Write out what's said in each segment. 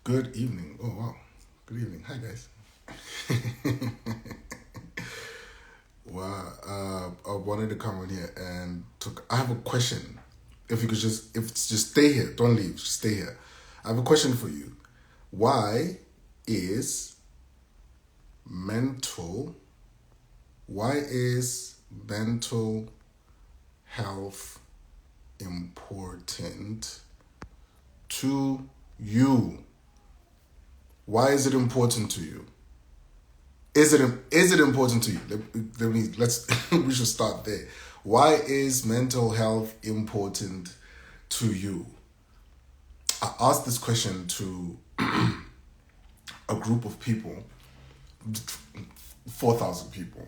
Good evening. Oh, wow. Good evening. Hi, guys. Wow. I wanted to come on here and talk. I have a question. If stay here, don't leave, just stay here. I have a question for you. Why is mental, why is mental health important to you? Why is it important to you? Is it important to you? We should start there. Why is mental health important to you? I asked this question to a group of people, 4,000 people,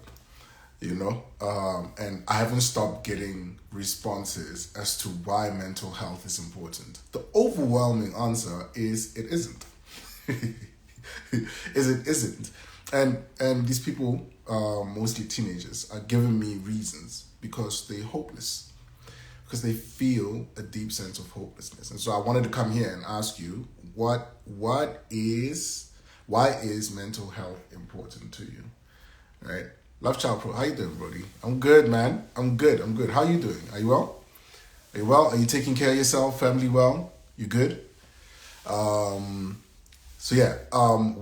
and I haven't stopped getting responses as to why mental health is important. The overwhelming answer is it isn't. It isn't. And these people, mostly teenagers, are giving me reasons because they're hopeless, because they feel a deep sense of hopelessness. And so I wanted to come here and ask you, why is mental health important to you? Right? Love Child Pro, how you doing, Brody? I'm good, man. I'm good. How you doing? Are you well? Are you well? Are you taking care of yourself? Family well? You good?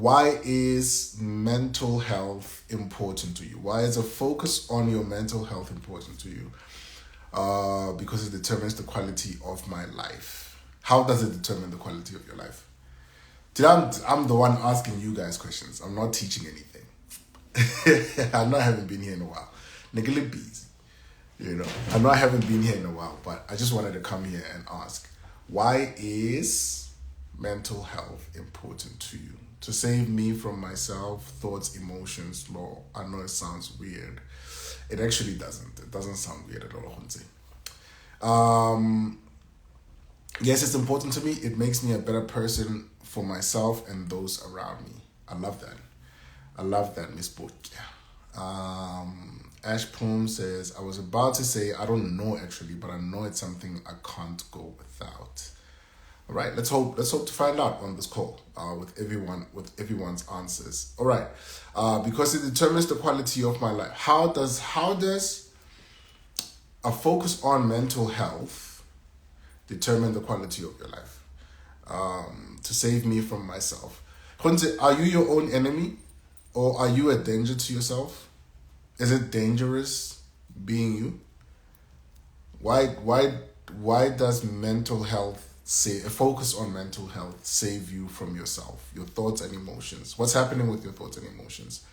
Why is mental health important to you? Why is a focus on your mental health important to you? Because it determines the quality of my life. How does it determine the quality of your life? Today I'm the one asking you guys questions. I'm not teaching anything. I know I haven't been here in a while. Nigga bees. I know I haven't been here in a while, but I just wanted to come here and ask, why is mental health important to you? To save me from myself, thoughts, emotions, law. I know it sounds weird. It actually doesn't. It doesn't sound weird at all, Hunzi. Yes, it's important to me. It makes me a better person for myself and those around me. I love that, Miss Book. Ash Poem says, I was about to say, I don't know actually, but I know it's something I can't go without. All right, let's hope to find out on this call with everyone's answers. All right, because it determines the quality of my life. How does a focus on mental health determine the quality of your life? To save me from myself. Hunze, are you your own enemy, or are you a danger to yourself? Is it dangerous being you? Why does mental health a focus on mental health save you from yourself, your thoughts and emotions? What's happening with your thoughts and emotions?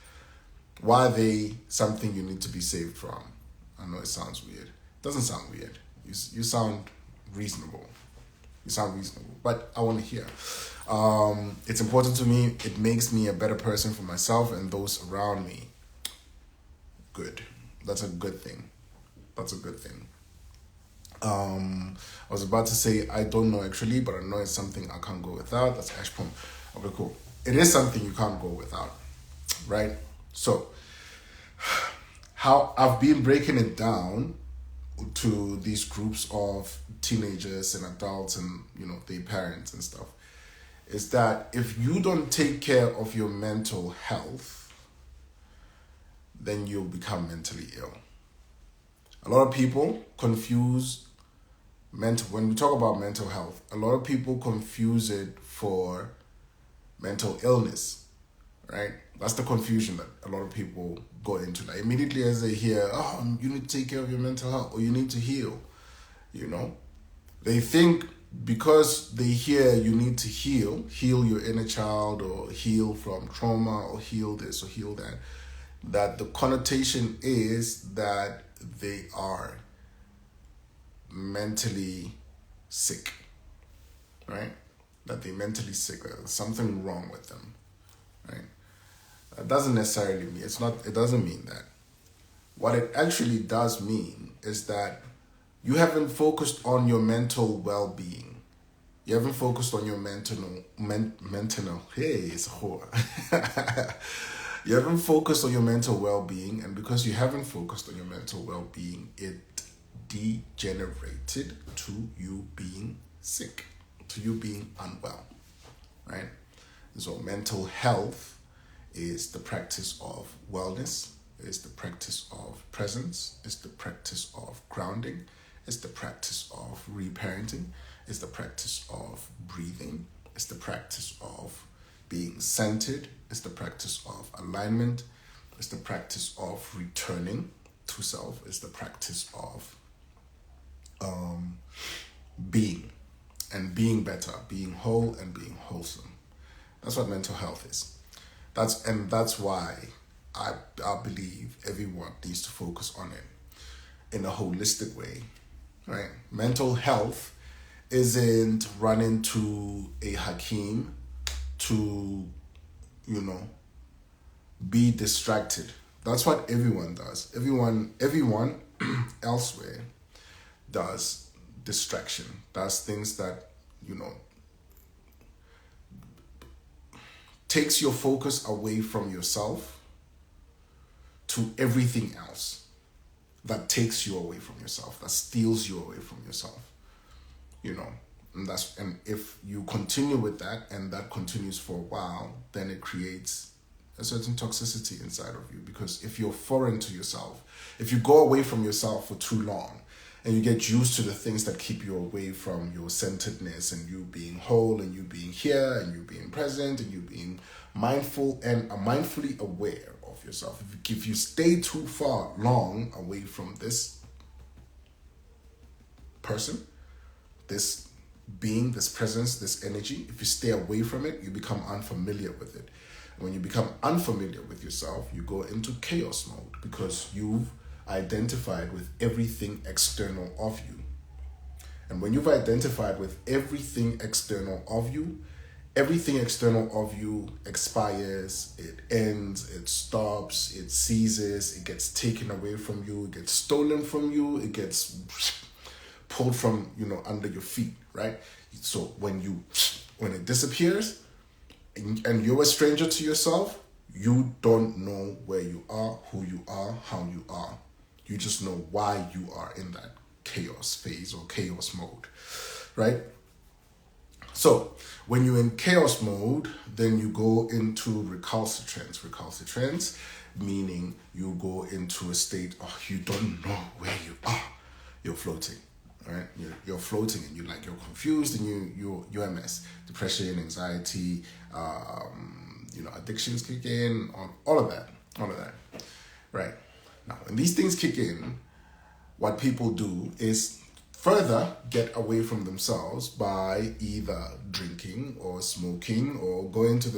Why are they something you need to be saved from? I know it sounds weird. It doesn't sound weird. You sound reasonable. But I want to hear. It's important to me. It makes me a better person for myself and those around me. Good. That's a good thing. I was about to say, I don't know actually, but I know it's something I can't go without. That's Ash Pump. Okay, cool. It is something you can't go without, right? So, how I've been breaking it down to these groups of teenagers and adults and, their parents and stuff, is that if you don't take care of your mental health, then you'll become mentally ill. A lot of people confuse when we talk about mental health, a lot of people confuse it for mental illness, right? That's the confusion that a lot of people go into. Like immediately as they hear, oh, you need to take care of your mental health or you need to heal, They think because they hear you need to heal your inner child or heal from trauma or heal this or heal that the connotation is that they are mentally sick, right? That they're mentally sick. There's something wrong with them, right? That doesn't necessarily mean, it doesn't mean that. What it actually does mean is that you haven't focused on your mental well-being. You haven't focused on your hey, it's a whore. You haven't focused on your mental well-being, and because you haven't focused on your mental well-being, it degenerated to you being sick, to you being unwell, right? So mental health is the practice of wellness, is the practice of presence, is the practice of grounding, is the practice of reparenting, is the practice of breathing, is the practice of being centered, is the practice of alignment, is the practice of returning to self, is the practice of being and being better, being whole and being wholesome. That's what mental health is. That's why I believe everyone needs to focus on it in a holistic way, right? Mental health isn't running to a Hakeem to, be distracted. That's what everyone does. Everyone elsewhere does distraction, does things that, takes your focus away from yourself to everything else that takes you away from yourself, that steals you away from yourself, and if you continue with that and that continues for a while, then it creates a certain toxicity inside of you, because if you're foreign to yourself, if you go away from yourself for too long and you get used to the things that keep you away from your centeredness and you being whole and you being here and you being present and you being mindful and mindfully aware of yourself, if you stay too far long away from this person, this being, this presence, this energy, if you stay away from it, you become unfamiliar with it. When you become unfamiliar with yourself, you go into chaos mode because you've identified with everything external of you. And when you've identified with everything external of you, everything external of you expires, it ends, it stops, it ceases, it gets taken away from you, it gets stolen from you, it gets pulled from, under your feet, right? So when it disappears and you're a stranger to yourself, you don't know where you are, who you are, how you are. You just know why you are in that chaos phase or chaos mode, right? So when you're in chaos mode, then you go into recalcitrance. Recalcitrance meaning you go into a state of you don't know where you are. You're floating, right? You're floating and you're confused and you're a mess. Depression, anxiety, addictions kick in, all of that, right? Now, when these things kick in, what people do is further get away from themselves by either drinking or smoking or going to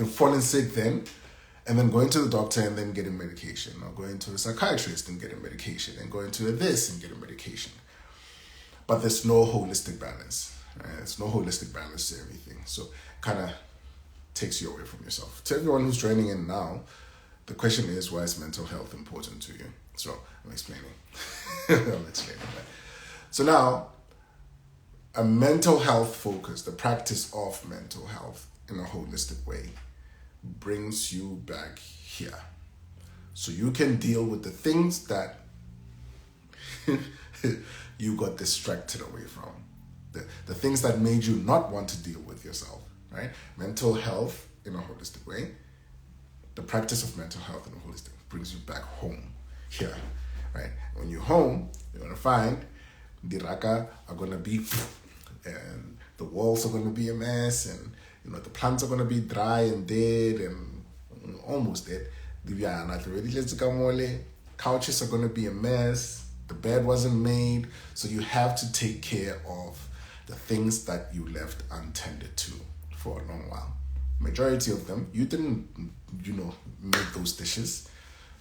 falling sick then, and then going to the doctor and then getting medication, or going to a psychiatrist and getting medication, and going to this and getting medication. But there's no holistic balance, right? There's no holistic balance to everything. So kind of takes you away from yourself. To everyone who's joining in now, the question is, why is mental health important to you? So I'm explaining. that. So now, a mental health focus, the practice of mental health in a holistic way, brings you back here. So you can deal with the things that you got distracted away from. The things that made you not want to deal with yourself, right? Mental health in a holistic way. The practice of mental health in a holistic brings you back home here, right? When you're home, you're going to find the raka are going to be, and the walls are going to be a mess, and the plants are going to be dry and dead and almost dead. Couches are going to be a mess. The bed wasn't made. So you have to take care of the things that you left untended to for a long while. Majority of them, you didn't, make those dishes.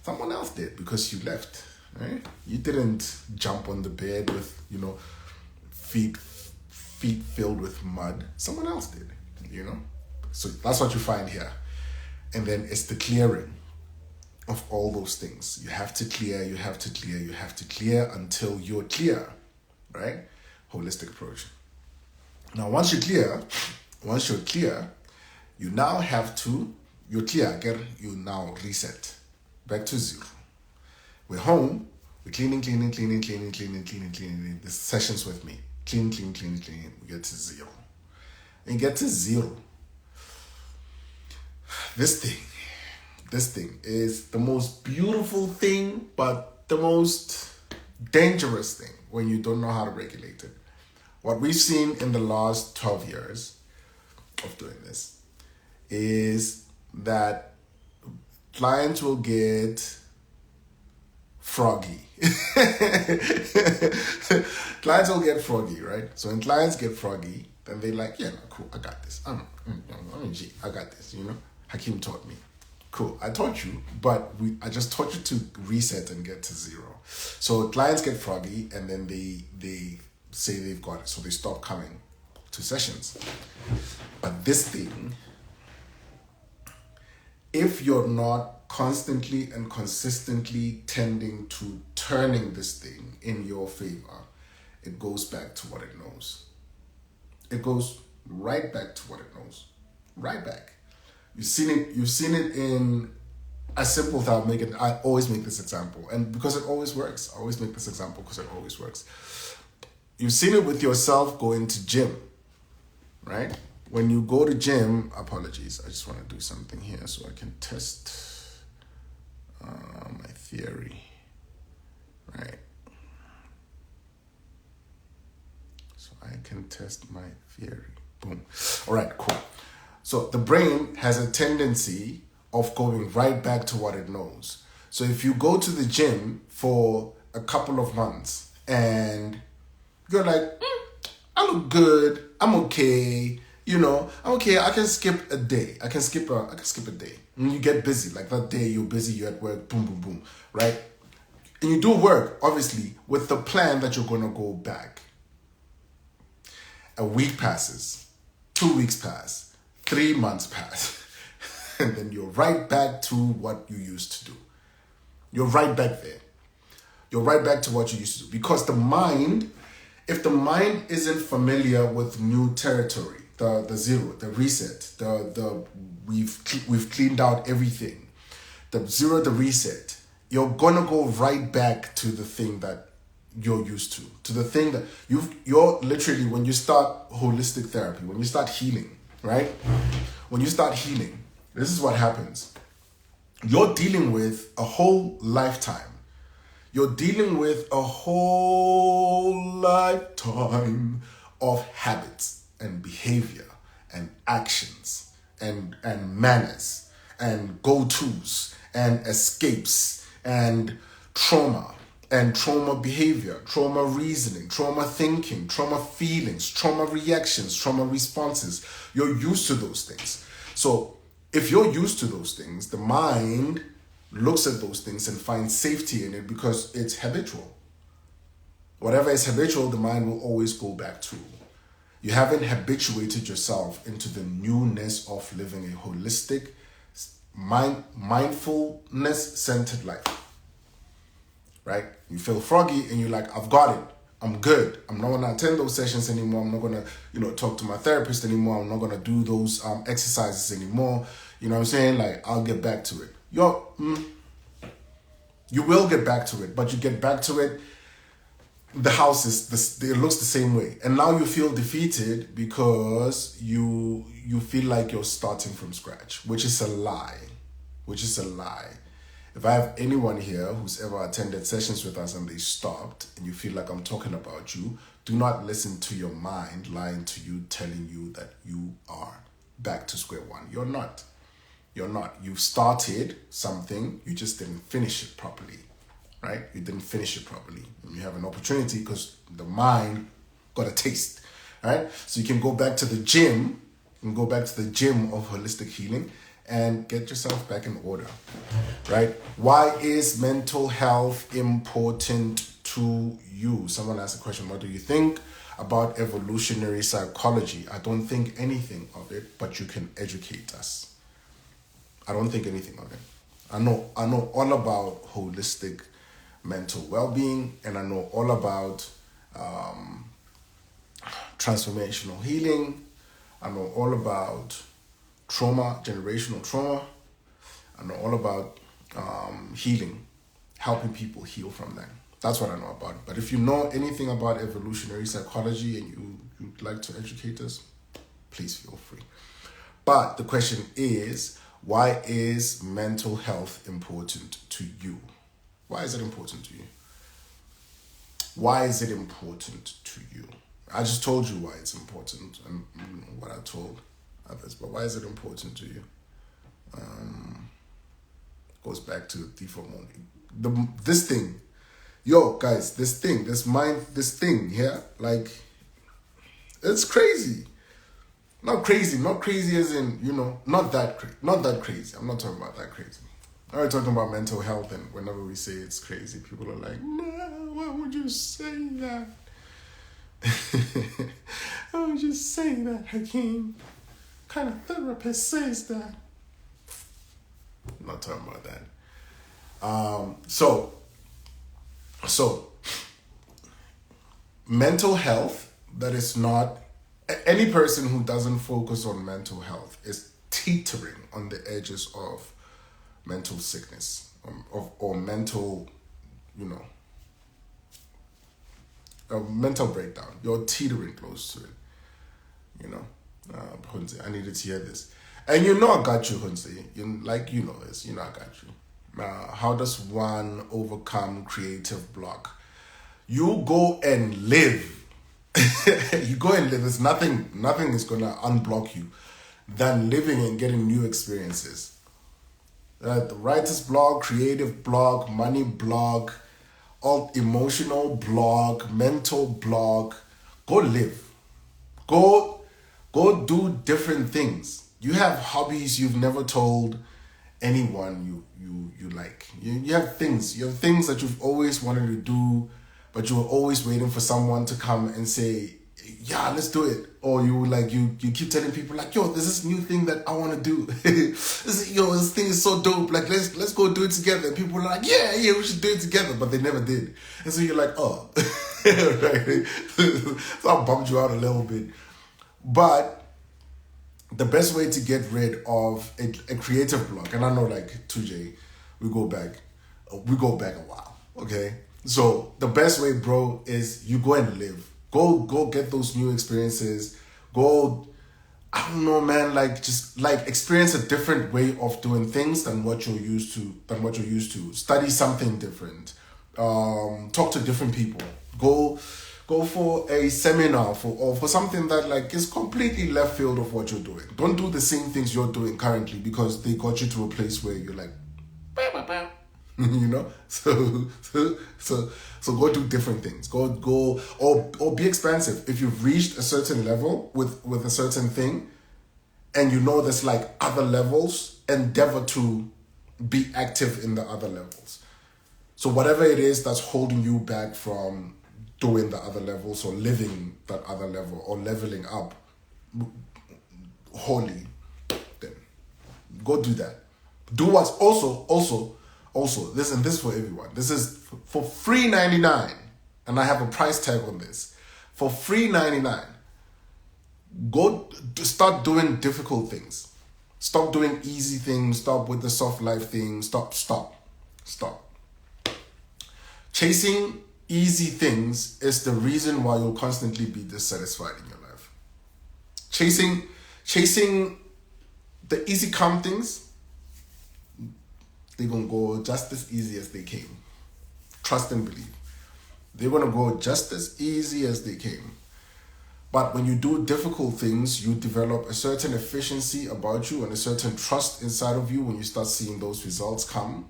Someone else did because you left, right? You didn't jump on the bed with, feet filled with mud. Someone else did, So that's what you find here. And then it's the clearing of all those things. You have to clear until you're clear, right? Holistic approach. Now, once you're clear, you now have to, you're clear, you now reset back to zero. We're home, we're cleaning. The sessions with me. Clean. We get to zero. And get to zero. This thing is the most beautiful thing, but the most dangerous thing when you don't know how to regulate it. What we've seen in the last 12 years of doing this is that clients will get froggy. Clients will get froggy, right? So when clients get froggy, then they're like, yeah, no, cool, I got this. I'm G, I got this, Hakeem taught me. Cool, I taught you, but I just taught you to reset and get to zero. So clients get froggy and then they say they've got it. So they stop coming to sessions. But this thing, if you're not constantly and consistently tending to turning this thing in your favor, it goes back to what it knows. It goes right back to what it knows. Right back. You've seen it in a simple thing. I always make this example. And because it always works. I always make this example because it always works. You've seen it with yourself going to gym, right? When you go to gym, apologies, I just want to do something here so I can test my theory, right? So I can test my theory. Boom. All right, cool. So the brain has a tendency of going right back to what it knows. So if you go to the gym for a couple of months and you're like, I look good, I'm okay, I'm okay, I can skip a day. I can skip a day. And you get busy, like that day you're busy, you're at work, boom, boom, boom, right? And you do work, obviously, with the plan that you're gonna go back. A week passes, 2 weeks pass, 3 months pass, and then you're right back to what you used to do. You're right back there. You're right back to what you used to do. Because the mind, if the mind isn't familiar with new territory, the zero, the reset, we've cleaned out everything, the zero, the reset, you're gonna go right back to the thing that you're used to the thing that you're literally, when you start holistic therapy, when you start healing, right? When you start healing, this is what happens. You're dealing with a whole lifetime. You're dealing with a whole lifetime of habits and behavior and actions and manners and go-tos and escapes and trauma behavior, trauma reasoning, trauma thinking, trauma feelings, trauma reactions, trauma responses. You're used to those things. So if you're used to those things, the mind looks at those things and finds safety in it because it's habitual. Whatever is habitual, the mind will always go back to. You haven't habituated yourself into the newness of living a holistic, mindfulness-centered life. Right? You feel froggy and you're like, I've got it. I'm good. I'm not going to attend those sessions anymore. I'm not going to, talk to my therapist anymore. I'm not going to do those exercises anymore. You know what I'm saying? Like, I'll get back to it. You will get back to it, but you get back to it, the house it looks the same way. And now you feel defeated because you feel like you're starting from scratch, which is a lie. If I have anyone here who's ever attended sessions with us and they stopped and you feel like I'm talking about you, do not listen to your mind lying to you, telling you that you are back to square one. You're not. You've started something, you just didn't finish it properly, right? You didn't finish it properly. And you have an opportunity because the mind got a taste, right? So you can go back to the gym, of holistic healing and get yourself back in order, right? Why is mental health important to you? Someone asked a question, what do you think about evolutionary psychology? I don't think anything of it, but you can educate us. I don't think anything of it. I know all about holistic mental well-being, and I know all about transformational healing. I know all about trauma, generational trauma. I know all about healing, helping people heal from that. That's what I know about it. But if you know anything about evolutionary psychology and you'd like to educate us, please feel free. But the question is, Why is mental health important to you? Why is it important to you? Why is it important to you? I just told you why it's important and what I told others, but why is it important to you? Goes back to default mode. This thing, yo guys, this thing here, like, it's crazy. Not crazy as in, not that crazy. I'm not talking about that crazy. I'm talking about mental health, and whenever we say it's crazy, people are like, no, why would you say that? Why would you say that, Hakeem? What kind of therapist says that? I'm not talking about that. So mental health, that is not, any person who doesn't focus on mental health is teetering on the edges of mental sickness, or mental, a mental breakdown. You're teetering close to it, Hunzi, I needed to hear this. And I got you, Hunzi. You know this. I got you. How does one overcome creative block? You go and live. You go and live. There's nothing is going to unblock you than living and getting new experiences. The writer's block, creative block, money block, all emotional block, mental block. Go live. Go do different things. You have hobbies you've never told anyone you like. You have things. You have things that you've always wanted to do, but you were always waiting for someone to come and say, yeah, let's do it. Or you keep telling people like, yo, there's this new thing that I want to do. This thing is so dope. Like, let's go do it together. And people are like, yeah, we should do it together. But they never did. And so you're like, oh. Right? So I bumped you out a little bit. But the best way to get rid of a creative block, and I know like 2J, we go back a while, okay? So the best way, bro, is you go and live. Go get those new experiences. Go, I don't know, man, just experience a different way of doing things than what you're used to. Study something different. Talk to different people. Go for a seminar for something that is completely left field of what you're doing. Don't do the same things you're doing currently because they got you to a place where you're like, so go do different things. Go or be expansive. If you've reached a certain level with a certain thing, and there's other levels, endeavor to be active in the other levels. So whatever it is that's holding you back from doing the other levels or living that other level or leveling up wholly, then go do that. Do what's also this for everyone. This is for free 99, and I have a price tag on this. For free 99, go start doing difficult things. Stop doing easy things. Stop with the soft life thing. Stop. Chasing easy things is the reason why you'll constantly be dissatisfied in your life. Chasing the easy come things, they're going to go just as easy as they came. Trust and believe. They're going to go just as easy as they came. But when you do difficult things, you develop a certain efficiency about you and a certain trust inside of you when you start seeing those results come.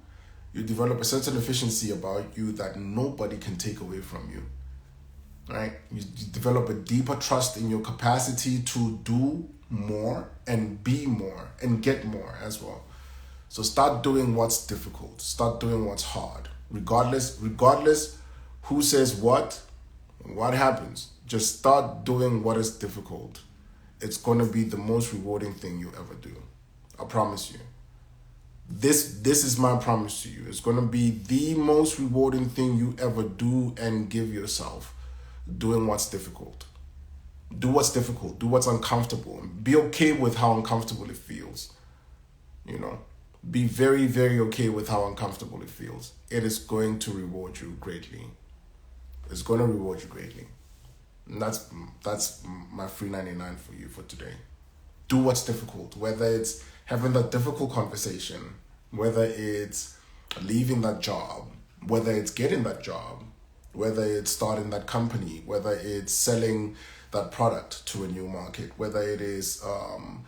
You develop a certain efficiency about you that nobody can take away from you. Right? You develop a deeper trust in your capacity to do more and be more and get more as well. So start doing what's difficult. Start doing what's hard. Regardless who says what happens. Just start doing what is difficult. It's going to be the most rewarding thing you ever do. I promise you. This is my promise to you. It's going to be the most rewarding thing you ever do and give yourself. Doing what's difficult. Do what's difficult. Do what's uncomfortable. Be okay with how uncomfortable it feels. Be very, very okay with how uncomfortable it feels. It is going to reward you greatly. It's going to reward you greatly. And that's my free 99 for you for today. Do what's difficult. Whether it's having that difficult conversation, whether it's leaving that job, whether it's getting that job, whether it's starting that company, whether it's selling that product to a new market, whether it is, I'm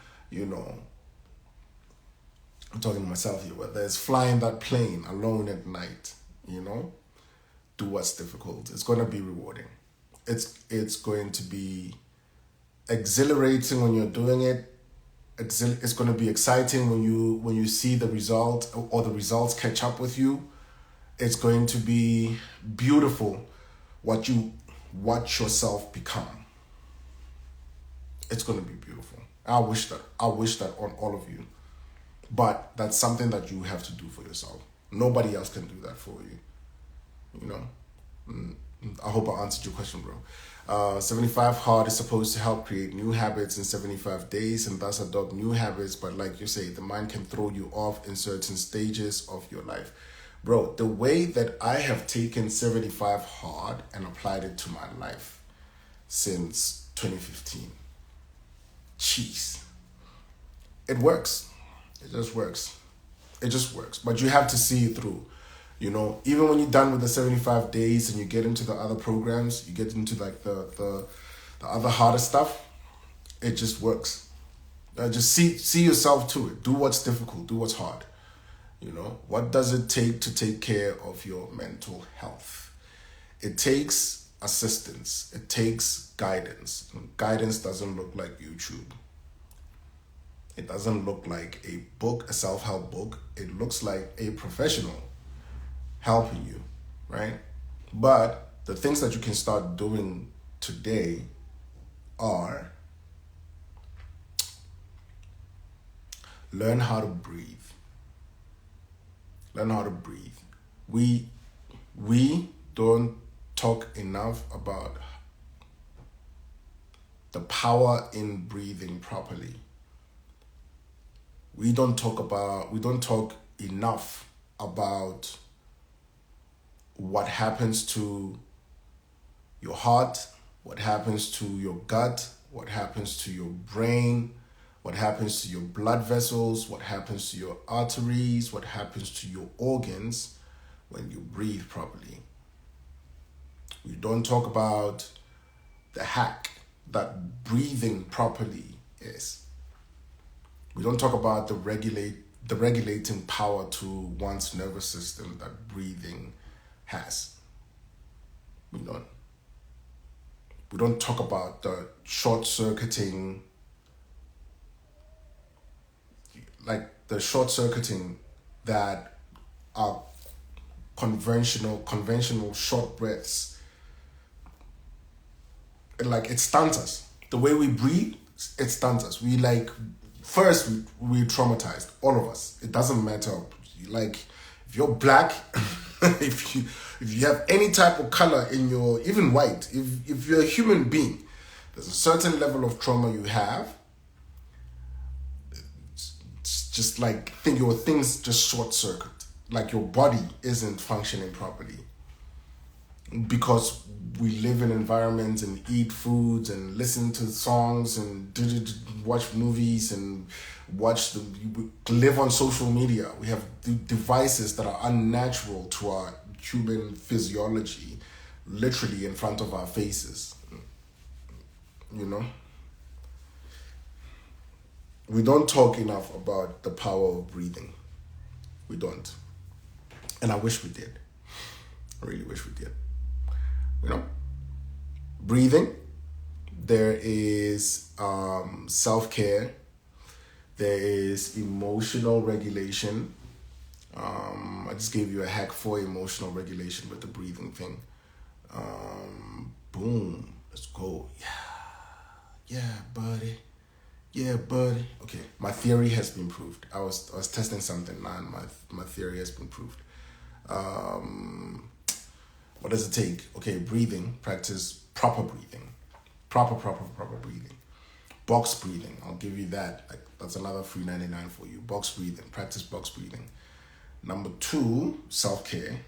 talking to myself here, whether it's flying that plane alone at night, do what's difficult. It's going to be rewarding. It's going to be exhilarating when you're doing it. It's going to be exciting when you see the result or the results catch up with you. It's going to be beautiful what you watch yourself become. It's going to be beautiful. I wish that on all of you. But that's something that you have to do for yourself. Nobody else can do that for you. I hope I answered your question, bro. 75 Hard is supposed to help create new habits in 75 days and thus adopt new habits. But like you say, the mind can throw you off in certain stages of your life. Bro, the way that I have taken 75 Hard and applied it to my life since 2015. Jeez. It works. It just works. It just works. But you have to see it through. Even when you're done with the 75 days and you get into the other programs, you get into like the other harder stuff, it just works. Just see yourself to it. Do what's difficult. Do what's hard. What does it take to take care of your mental health? It takes assistance. It takes guidance. And guidance doesn't look like YouTube. It doesn't look like a book, a self-help book. It looks like a professional helping you, right? But the things that you can start doing today are learn how to breathe. Learn how to breathe. We don't talk enough about the power in breathing properly. We don't talk enough about what happens to your heart, what happens to your gut, what happens to your brain, what happens to your blood vessels, what happens to your arteries, what happens to your organs when you breathe properly. We don't talk about the hack that breathing properly is. We don't talk about the regulating power to one's nervous system that breathing has. We don't talk about the short-circuiting that are conventional short breaths. It stuns us. The way we breathe, it stuns us. First we traumatized, all of us. It doesn't matter. If you're black, if you have any type of color in your, even white, if you're a human being, there's a certain level of trauma you have. It's just your things just short circuit. Your body isn't functioning properly. Because we live in environments and eat foods and listen to songs and watch movies and live on social media. We have devices that are unnatural to our human physiology, literally in front of our faces. We don't talk enough about the power of breathing. We don't. And I wish we did. I really wish we did. Breathing, there is self-care, there is emotional regulation. I just gave you a hack for emotional regulation with the breathing thing. Boom, let's go. Yeah, buddy. Okay, my theory has been proved. I was testing something now and my theory has been proved. What does it take? Okay, breathing. Practice proper breathing. Proper breathing. Box breathing. I'll give you that. That's another free 99 for you. Box breathing. Practice box breathing. Number 2, self-care.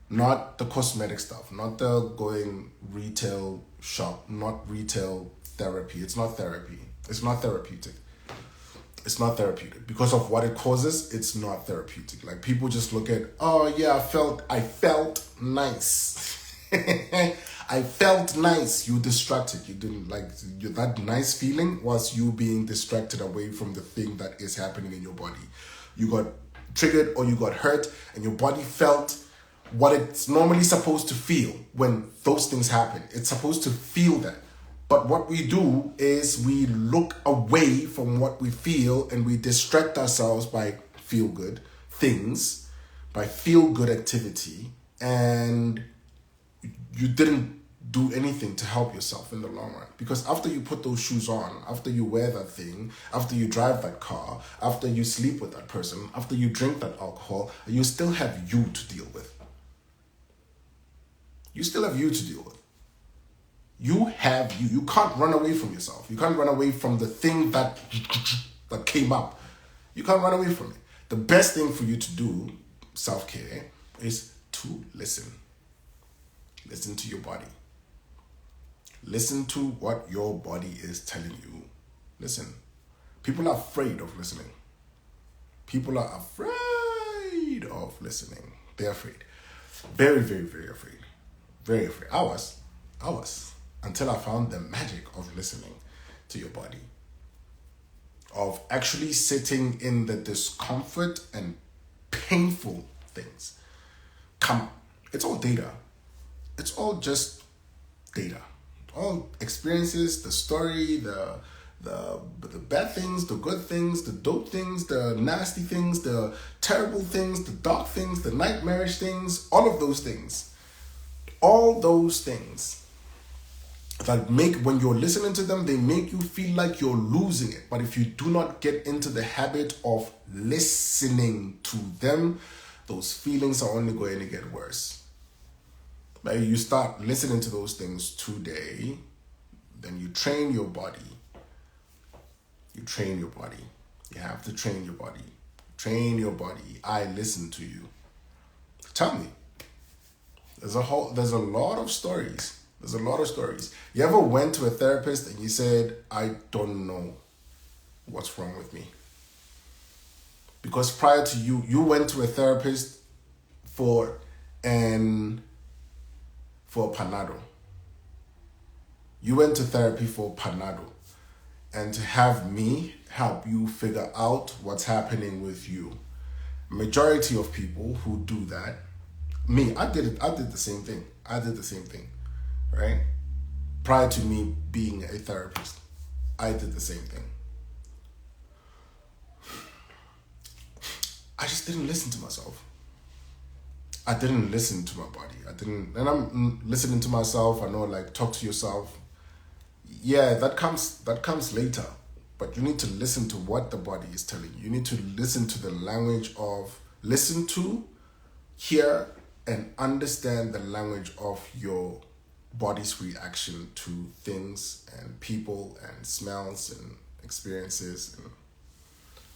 Not the cosmetic stuff. Not the going retail shop. Not retail therapy. It's not therapy. It's not therapeutic. It's not therapeutic because of what it causes. It's not therapeutic. Like people just look at, oh yeah, I felt nice. I felt nice. You distracted. You didn't like that nice feeling was you being distracted away from the thing that is happening in your body. You got triggered or you got hurt, and your body felt what it's normally supposed to feel when those things happen. It's supposed to feel that. But what we do is we look away from what we feel and we distract ourselves by feel good things, by feel good activity, and you didn't do anything to help yourself in the long run. Because after you put those shoes on, after you wear that thing, after you drive that car, after you sleep with that person, after you drink that alcohol, you still have you to deal with. You still have you to deal with. You have you. You can't run away from yourself. You can't run away from the thing that came up. You can't run away from it. The best thing for you to do, self-care, is to listen. Listen to your body. Listen to what your body is telling you. Listen. People are afraid of listening. People are afraid of listening. They're afraid. Very, very, very afraid. Very afraid. I was. Until I found the magic of listening to your body. Of actually sitting in the discomfort and painful things. Come on. It's all data. It's all just data. All experiences, the story, the bad things, the good things, the dope things, the nasty things, the terrible things, the dark things, the nightmarish things, all of those things. All those things that make, when you're listening to them, they make you feel like you're losing it. But if you do not get into the habit of listening to them, those feelings are only going to get worse. But you start listening to those things today, then you train your body. You train your body. You have to train your body. Train your body. I listen to you. Tell me. There's a lot of stories. There's a lot of stories. You ever went to a therapist and you said, I don't know what's wrong with me? Because prior to you went to a therapist for Panado. You went to therapy for Panado. And to have me help you figure out what's happening with you. Majority of people who do that, me, I did the same thing. Right? Prior to me being a therapist, I did the same thing. I just didn't listen to myself. I didn't listen to my body. And I'm listening to myself. I know, like, talk to yourself. Yeah, that comes later. But you need to listen to what the body is telling you. You need to listen to the language of, listen to, hear, and understand the language of your body's reaction to things and people and smells and experiences and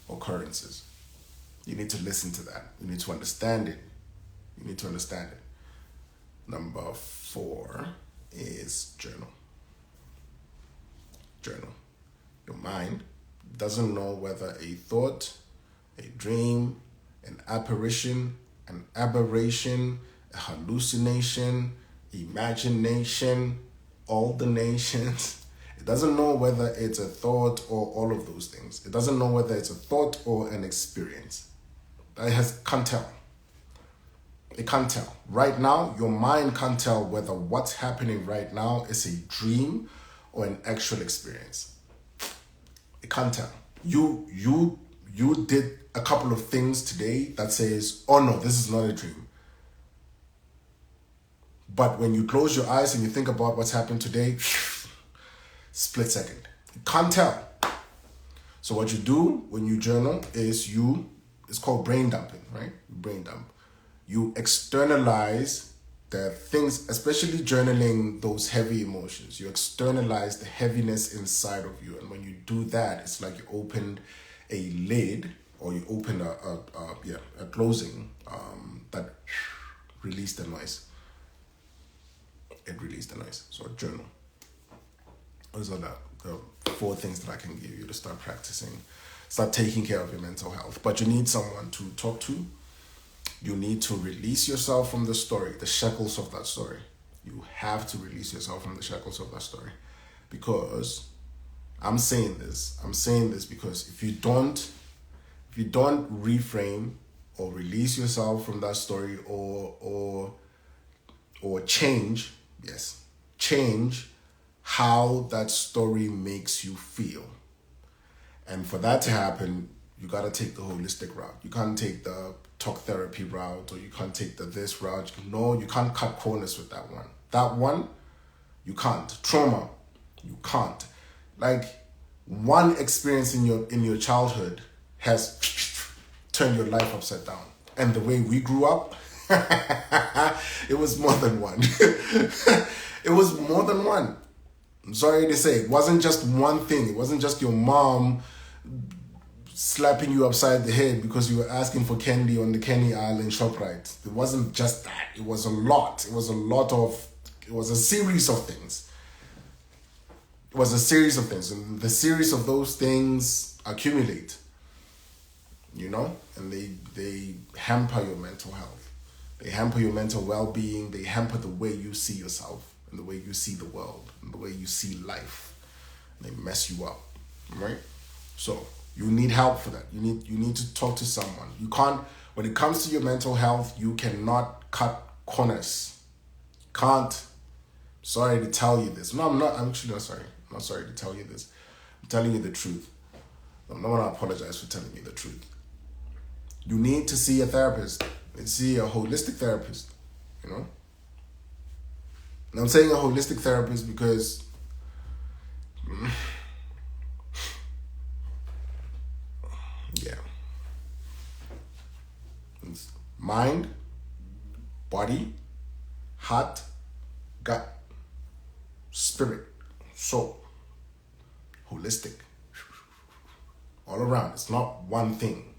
occurrences. You need to listen to that. You need to understand it. Number 4 is journal. Journal. Your mind doesn't know whether a thought, a dream, an apparition, an aberration, a hallucination, imagination, all the nations. It doesn't know whether it's a thought or all of those things. It doesn't know whether it's a thought or an experience. Can't tell. It can't tell. Right now, your mind can't tell whether what's happening right now is a dream or an actual experience. It can't tell. You did a couple of things today that says, oh no, this is not a dream. But when you close your eyes and you think about what's happened today, split second. You can't tell. So what you do when you journal is it's called brain dumping, right? Brain dump. You externalize the things, especially journaling those heavy emotions. You externalize the heaviness inside of you. And when you do that, it's like you opened a lid, or you open a closing that released the noise. It released the noise. So journal. Those are the 4 things that I can give you to start practicing start taking care of your mental health. But you need someone to talk to. You need to release yourself from the story, the shackles of that story. You have to release yourself from the shackles of that story. Because I'm saying this because if you don't reframe or release yourself from that story or change how that story makes you feel. And for that to happen, you got to take the holistic route. You can't take the talk therapy route, or you can't take the this route. No, you can't cut corners with that one. That one, you can't. Trauma, you can't. Like, one experience in your childhood has turned your life upside down. And the way we grew up, it was more than one. It was more than one. I'm sorry to say, it wasn't just one thing. It wasn't just your mom slapping you upside the head because you were asking for candy on the Candy aisle in ShopRite. It wasn't just that. It was a lot. It was a series of things. It was a series of things. And the series of those things accumulate, and they hamper your mental health. They hamper your mental well-being. They hamper the way you see yourself and the way you see the world and the way you see life. They mess you up, right? So you need help for that. You need to talk to someone. You can't, when it comes to your mental health, you cannot cut corners. Can't. Sorry to tell you this. No, I'm actually not sorry. I'm not sorry to tell you this. I'm telling you the truth. I'm not going to apologize for telling you the truth. You need to see a therapist. See a holistic therapist, And I'm saying a holistic therapist because it's mind, body, heart, gut, spirit, soul, holistic, all around. It's not one thing.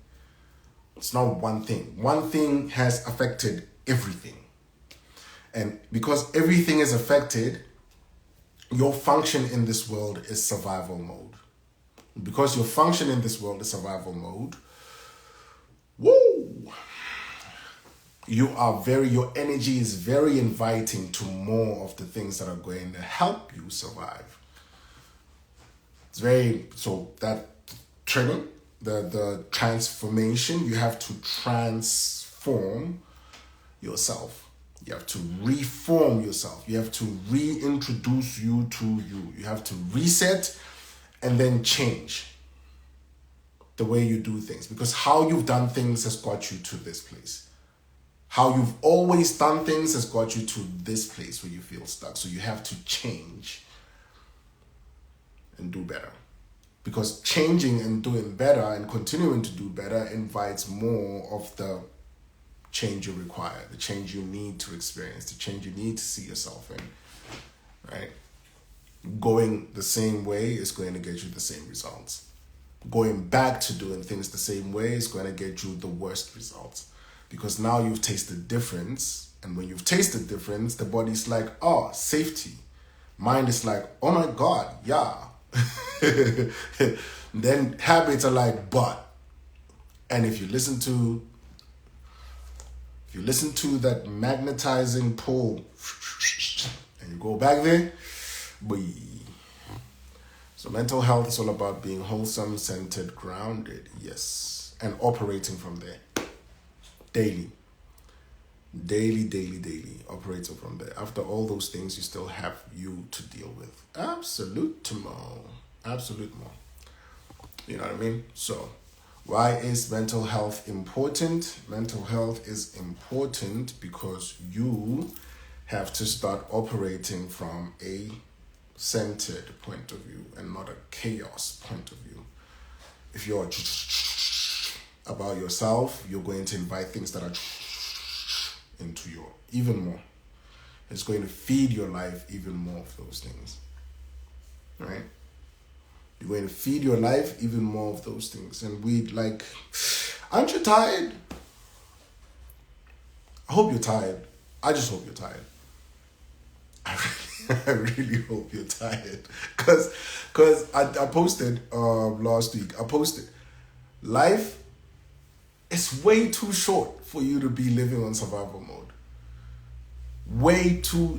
It's not one thing. One thing has affected everything. And because everything is affected, your function in this world is survival mode. Because your function in this world is survival mode, your energy is very inviting to more of the things that are going to help you survive. So that training, the transformation, you have to transform yourself. You have to reform yourself. You have to reintroduce you to you. You have to reset and then change the way you do things. Because how you've done things has got you to this place. How you've always done things has got you to this place where you feel stuck. So you have to change and do better. Because changing and doing better and continuing to do better invites more of the change you require, the change you need to experience, the change you need to see yourself in, right? Going the same way is going to get you the same results. Going back to doing things the same way is going to get you the worst results. Because now you've tasted difference, and when you've tasted difference, the body's like, oh, safety. Mind is like, oh my God, yeah. Then habits are like, but. And if you listen to that magnetizing pull and you go back there, boy. So mental health is all about being wholesome, centered, grounded, yes, and operating from there daily, operating from there. After all those things, you still have you to deal with. Absolutely. You know what I mean? So why is mental health important? Mental health is important because you have to start operating from a centered point of view and not a chaos point of view. If you're about yourself, you're going to invite things that are into your even more. It's going to feed your life even more of those things, right? You're going to feed your life even more of those things. And aren't you tired? I hope you're tired. I just hope you're tired. I really hope you're tired. Because I posted last week. I posted, Life is way too short for you to be living on survival mode.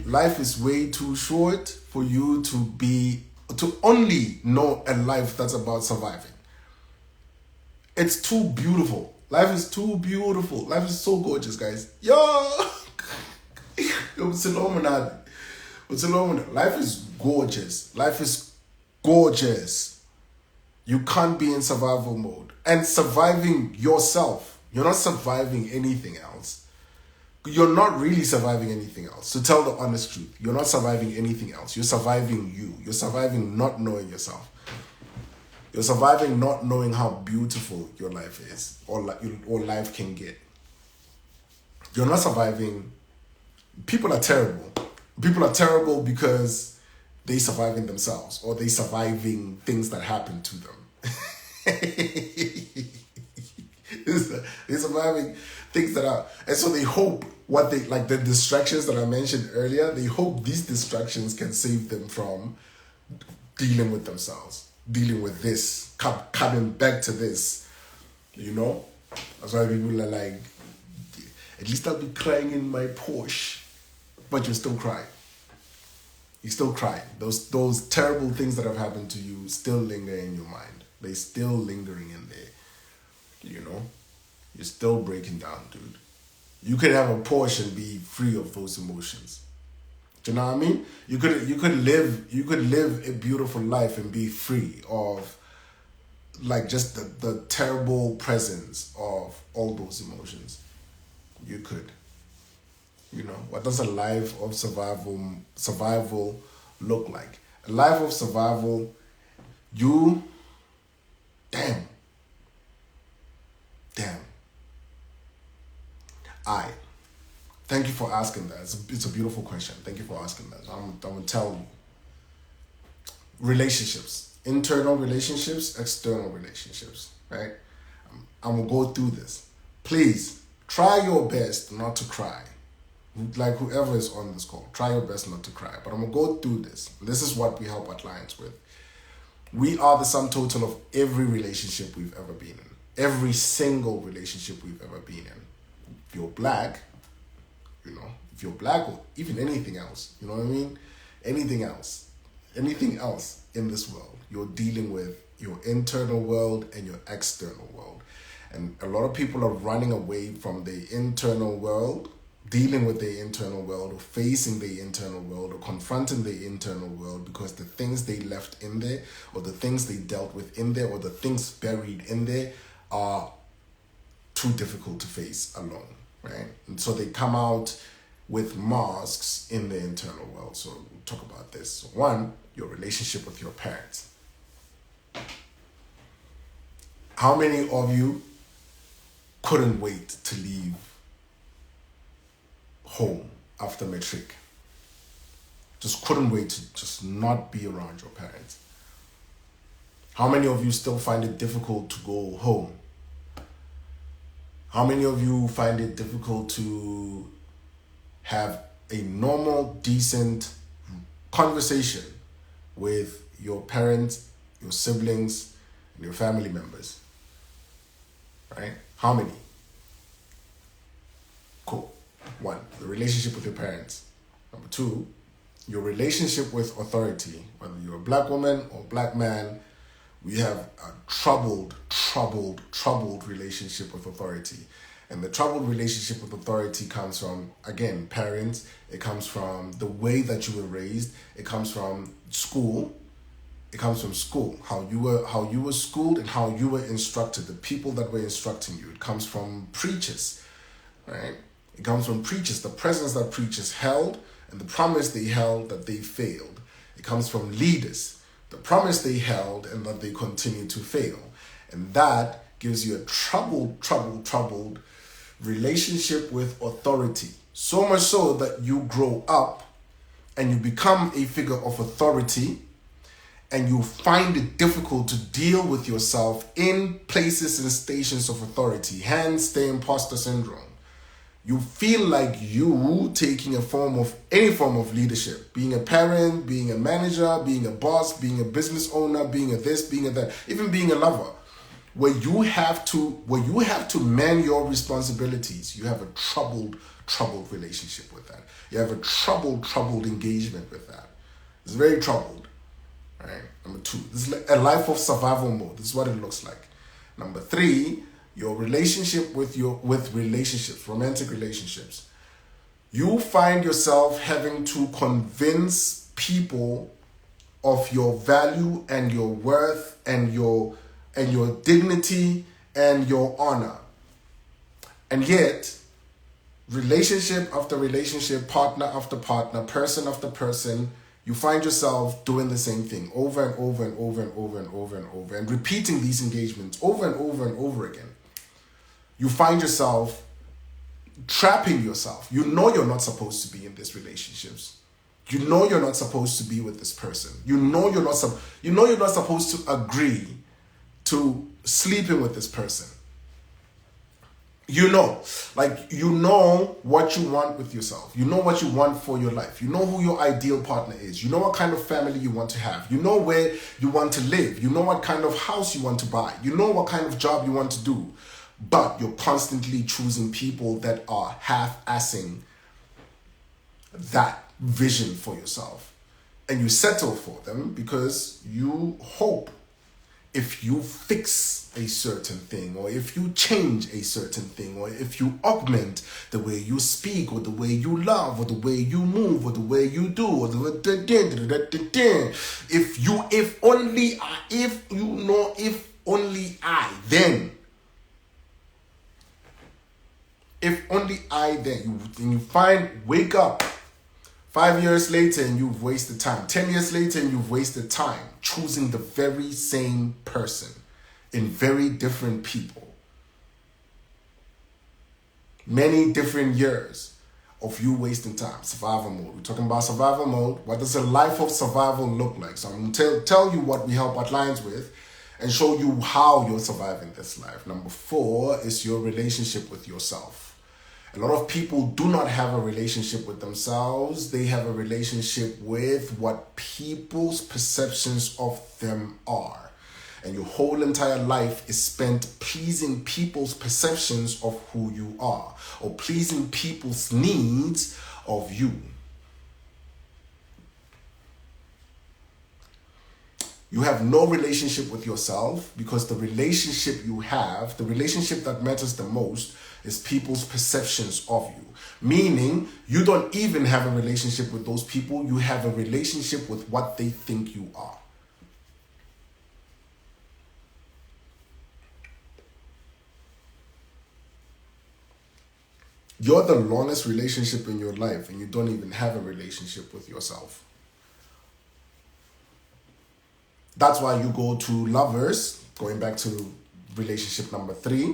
Life is way too short for you to only know a life that's about surviving. It's too beautiful. Life is too beautiful. Life is so gorgeous, guys. Yo! Life is gorgeous. Life is gorgeous. You can't be in survival mode. And surviving yourself. You're not surviving anything else. You're not really surviving anything else. To tell the honest truth, you're not surviving anything else. You're surviving you. You're surviving not knowing yourself. You're surviving not knowing how beautiful your life is or life can get. You're not surviving. People are terrible. People are terrible because they surviving themselves or they surviving things that happen to them. They're surviving things that are, and so they hope the distractions that I mentioned earlier, they hope these distractions can save them from dealing with themselves, dealing with this, coming back to this, That's why people are like, at least I'll be crying in my Porsche, but you still cry. You still cry. Those terrible things that have happened to you still linger in your mind. They're still lingering in there. You're still breaking down, dude. You could have a Porsche and be free of those emotions. Do you know what I mean? You could live a beautiful life and be free of just the terrible presence of all those emotions. You could. What does a life of survival look like? A life of survival, damn. Thank you for asking that. It's a beautiful question. Thank you for asking that. I'm going to tell you. Relationships. Internal relationships, external relationships, right? I'm going to go through this. Please, try your best not to cry. Like whoever is on this call, try your best not to cry. But I'm going to go through this. This is what we help our clients with. We are the sum total of every relationship we've ever been in. Every single relationship we've ever been in. If you're black, or even anything else, you know what I mean? Anything else in this world, you're dealing with your internal world and your external world. And a lot of people are running away from the internal world, dealing with the internal world or facing the internal world or confronting the internal world because the things they left in there or the things they dealt with in there or the things buried in there are too difficult to face alone, right? And so they come out with masks in the internal world. So we'll talk about this. So one, your relationship with your parents. How many of you couldn't wait to leave home after matric? Just couldn't wait to just not be around your parents. How many of you still find it difficult to go home? How many of you find it difficult to have a normal, decent conversation with your parents, your siblings, and your family members? Right? How many? Cool. One, the relationship with your parents. Number two, your relationship with authority. Whether you're a black woman or black man, we have a troubled relationship with authority. And the troubled relationship with authority comes from, again, parents. It comes from the way that you were raised. It comes from school. How you were schooled and how you were instructed, the people that were instructing you. It comes from preachers, right? It comes from preachers, the presence that preachers held and the promise they held that they failed. It comes from leaders, the promise they held and that they continue to fail. And that gives you a troubled relationship with authority. So much so that you grow up and you become a figure of authority and you find it difficult to deal with yourself in places and stations of authority, hence the imposter syndrome. You feel like you taking any form of leadership, being a parent, being a manager, being a boss, being a business owner, being a this, being a that, even being a lover. where you have to man your responsibilities, you have a troubled relationship with that. You have a troubled engagement with that. It's very troubled. Right? Number 2, this is a life of survival mode. This is what it looks like. Number 3, your relationship with relationships, romantic relationships. You find yourself having to convince people of your value and your worth and your dignity and your honor. And yet, relationship after relationship, partner after partner, person after person, you find yourself doing the same thing over and over and over and over and over and over and repeating these engagements over and over and over again. You find yourself trapping yourself. You know you're not supposed to be in these relationships. You know you're not supposed to be with this person. You know you're not supposed to agree to sleeping with this person. You know what you want with yourself. You know what you want for your life. You know who your ideal partner is. You know what kind of family you want to have. You know where you want to live. You know what kind of house you want to buy. You know what kind of job you want to do. But you're constantly choosing people that are half-assing that vision for yourself. And you settle for them because you hope if you fix a certain thing, or if you change a certain thing, or if you augment the way you speak, or the way you love, or the way you move, or the way you do, or if only I, then wake up 5 years later and you've wasted time. 10 years later and you've wasted time choosing the very same person in very different people. Many different years of you wasting time. Survival mode. We're talking about survival mode. What does a life of survival look like? So I'm going to tell you what we help our clients with and show you how you're surviving this life. Number 4 is your relationship with yourself. A lot of people do not have a relationship with themselves. They have a relationship with what people's perceptions of them are. And your whole entire life is spent pleasing people's perceptions of who you are, or pleasing people's needs of you. You have no relationship with yourself because the relationship you have, the relationship that matters the most, is people's perceptions of you. Meaning, you don't even have a relationship with those people. You have a relationship with what they think you are. You're the longest relationship in your life and you don't even have a relationship with yourself. That's why you go to lovers, going back to relationship number 3,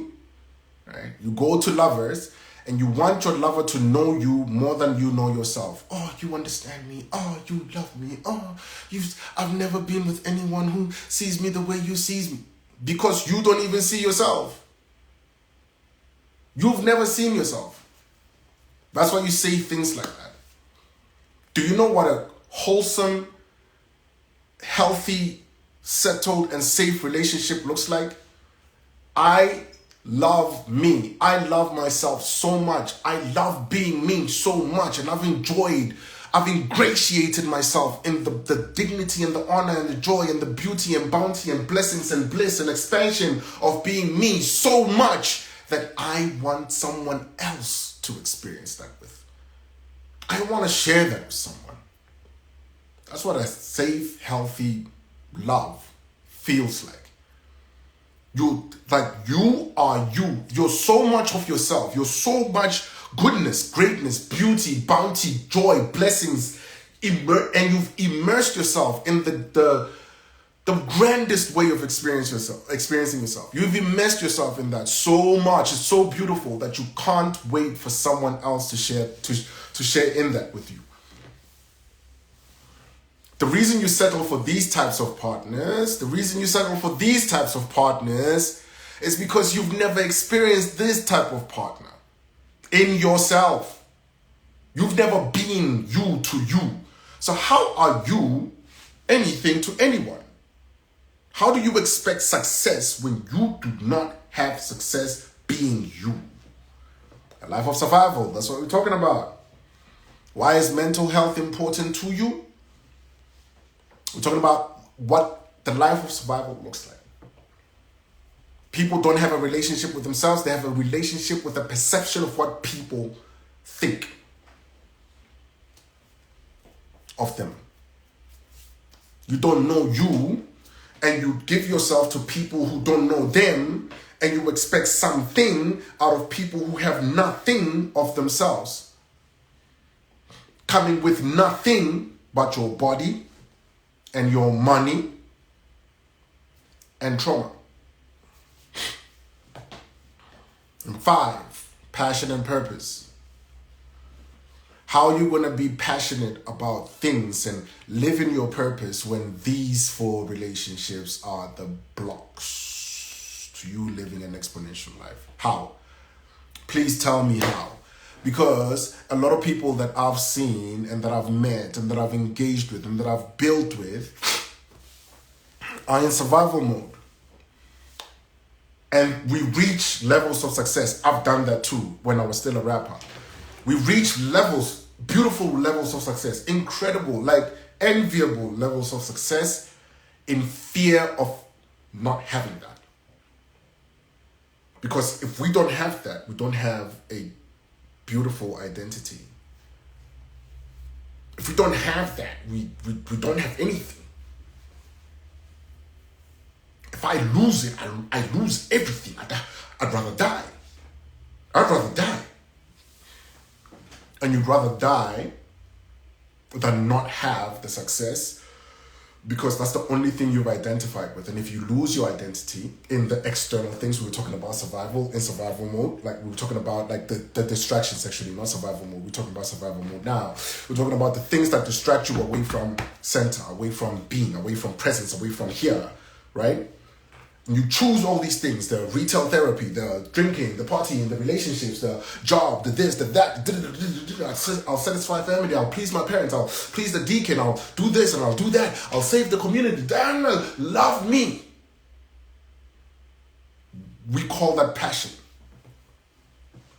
right? You go to lovers and you want your lover to know you more than you know yourself. Oh, you understand me. Oh, you love me. Oh, I've never been with anyone who sees me the way you see me. Because you don't even see yourself. You've never seen yourself. That's why you say things like that. Do you know what a wholesome, healthy, settled, and safe relationship looks like? I love me. I love myself so much. I love being me so much. And I've ingratiated myself in the dignity and the honor and the joy and the beauty and bounty and blessings and bliss and expansion of being me so much that I want someone else to experience that with. I want to share that with someone. That's what a safe, healthy love feels like. You are you. You're so much of yourself. You're so much goodness, greatness, beauty, bounty, joy, blessings, and you've immersed yourself in the grandest way of experiencing yourself. You've immersed yourself in that so much. It's so beautiful that you can't wait for someone else to share in that with you. The reason you settle for these types of partners, is because you've never experienced this type of partner in yourself. You've never been you to you. So how are you anything to anyone? How do you expect success when you do not have success being you? A life of survival, that's what we're talking about. Why is mental health important to you? We're talking about what the life of survival looks like. People don't have a relationship with themselves. They have a relationship with a perception of what people think of them. You don't know you, and you give yourself to people who don't know them, and you expect something out of people who have nothing of themselves, coming with nothing but your body and your money and trauma. And 5, passion and purpose. How are you going to be passionate about things and live in your purpose when these 4 relationships are the blocks to you living an exponential life? How? Please tell me how. Because a lot of people that I've seen and that I've met and that I've engaged with and that I've built with are in survival mode. And we reach levels of success. I've done that too when I was still a rapper. We reach levels, beautiful levels of success, incredible, like enviable levels of success in fear of not having that. Because if we don't have that, we don't have a beautiful identity. If we don't have that, we don't have anything. If I lose it, I lose everything. I'd rather die. I'd rather die. And you'd rather die than not have the success, because that's the only thing you've identified with. And if you lose your identity in the external things, we were talking about survival, in survival mode, like we were talking about like the distractions, actually, not survival mode. We're talking about survival mode now. We're talking about the things that distract you away from center, away from being, away from presence, away from here, right? And you choose all these things, the retail therapy, the drinking, the partying, the relationships, the job, the this, the that. I'll satisfy family, I'll please my parents, I'll please the deacon, I'll do this and I'll do that. I'll save the community. Damn, love me. We call that passion.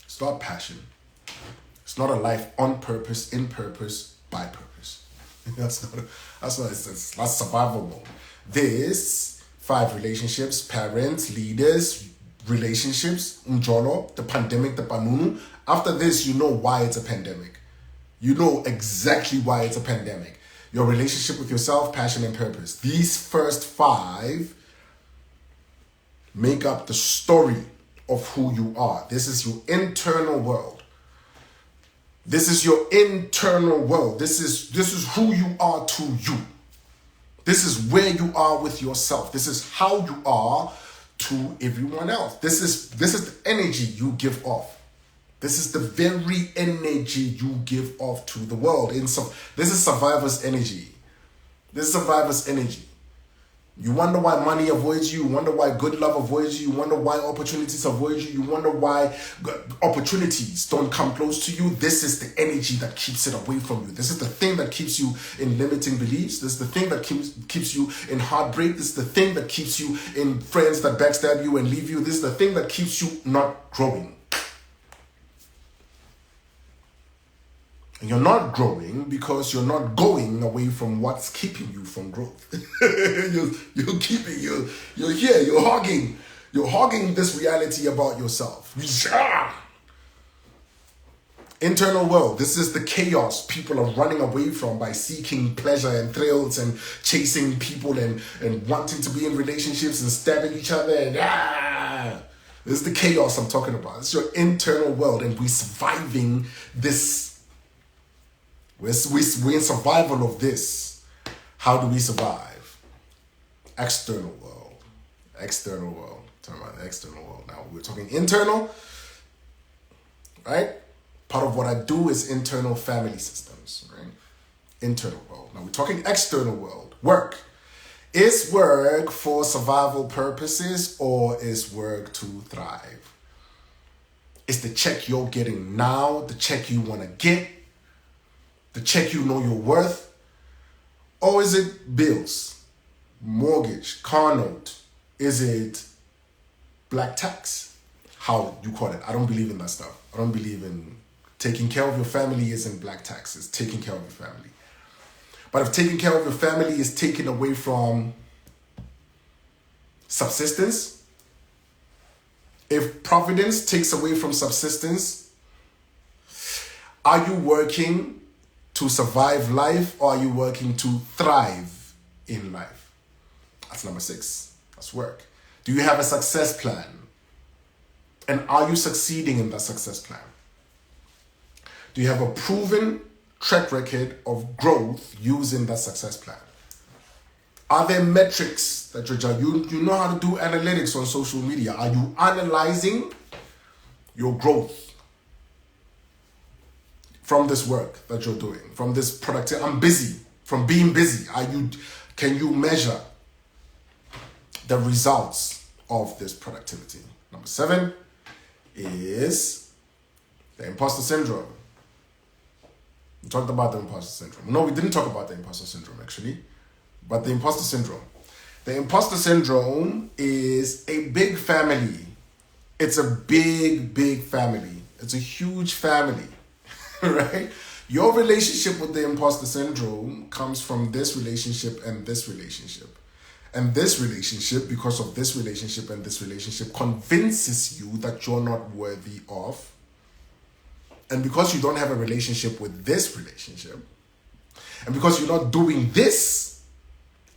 It's not passion. It's not a life on purpose, in purpose, by purpose. That's survival mode. This 5 relationships, parents, leaders, relationships, umjolo, the pandemic, the panunu. After this, you know why it's a pandemic. You know exactly why it's a pandemic. Your relationship with yourself, passion, and purpose. These first 5 make up the story of who you are. This is your internal world. This is your internal world. This is who you are to you. This is where you are with yourself. This is how you are to everyone else. This is the energy you give off. This is the very energy you give off to the world. This is survivor's energy. This is survivor's energy. You wonder why money avoids you. You wonder why good love avoids you. You wonder why opportunities avoid you. You wonder why opportunities don't come close to you. This is the energy that keeps it away from you. This is the thing that keeps you in limiting beliefs. This is the thing that keeps you in heartbreak. This is the thing that keeps you in friends that backstab you and leave you. This is the thing that keeps you not growing. And you're not growing because you're not going away from what's keeping you from growth. You're here, you're hogging this reality about yourself. Internal world, this is the chaos people are running away from by seeking pleasure and thrills and chasing people and wanting to be in relationships and stabbing each other and This is the chaos I'm talking about. It's your internal world, and we're surviving this. We're in survival of this. How do we survive? External world. External world. Talking about the external world. Now we're talking internal, right? Part of what I do is internal family systems, right? Internal world. Now we're talking external world. Work. Is work for survival purposes or is work to thrive? Is the check you're getting now the check you want to get? The check you know you're worth? Or is it bills? mortgage, car note? Is it black tax? How you call it? I don't believe in that stuff. I don't believe in taking care of your family isn't black tax. It's taking care of your family. But if taking care of your family is taken away from subsistence, if providence takes away from subsistence, are you working to survive life or are you working to thrive in life? That's number 6. That's work. Do you have a success plan? And are you succeeding in that success plan? Do you have a proven track record of growth using that success plan? Are there metrics that you know how to do analytics on social media? Are you analyzing your growth from this work that you're doing, from this productivity? I'm busy, from being busy. Can you measure the results of this productivity? Number 7 is the imposter syndrome. We talked about the imposter syndrome. No, we didn't talk about the imposter syndrome actually, but the imposter syndrome. The imposter syndrome is a big family. It's a big, big family. It's a huge family, right? Your relationship with the imposter syndrome comes from this relationship and this relationship. And this relationship, because of this relationship and this relationship, convinces you that you're not worthy of. And because you don't have a relationship with this relationship, and because you're not doing this